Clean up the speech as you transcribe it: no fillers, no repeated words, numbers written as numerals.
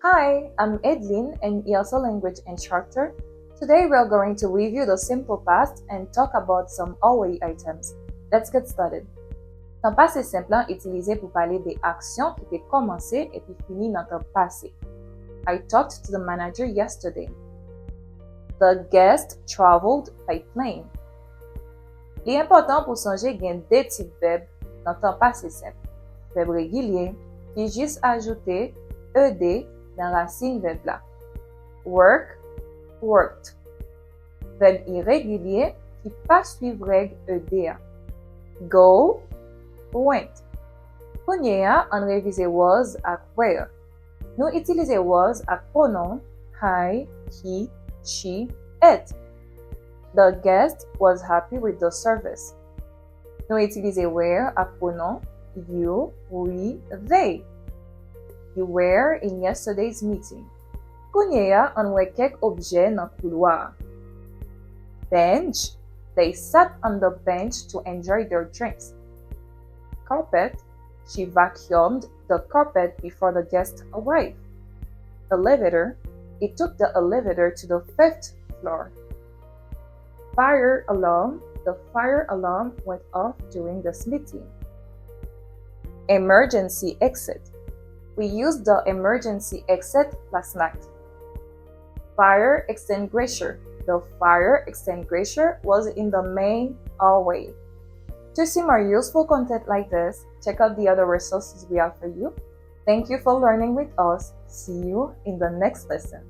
Hi, I'm Edlin, an ESL language instructor. Today we're going to review the simple past and talk about some away items. Let's get started. Temps passé simple est utilisé pour parler des actions qui étaient commencées et puis finies dans le temps passé. I talked to the manager yesterday. The guest traveled by plane. Il est important pour songer qu'il y a deux types de verbes dans le temps passé simple. Verbe régulier qui juste ajouter ed dans la racine verbe là. Work, worked. Verbe irrégulier qui pas suivre règle ed. Go, went. Kounya, on révise was ak where. Nous utilisons was ak pronom I, he, she, it. The guest was happy with the service. Nous utilisons were ak pronom you, we, they. You were in yesterday's meeting. Kounya, on voit quelques objets dans le couloir. Bench, they sat on the bench to enjoy their drinks. Carpet, she vacuumed the carpet before the guests arrived. Elevator, it took the elevator to the 5th floor. Fire alarm, the fire alarm went off during this meeting. Emergency exit, we used the emergency exit last night. Fire extinguisher, the fire extinguisher was in the main hallway. To see more useful content like this, check out the other resources we have for you. Thank you for learning with us. See you in the next lesson.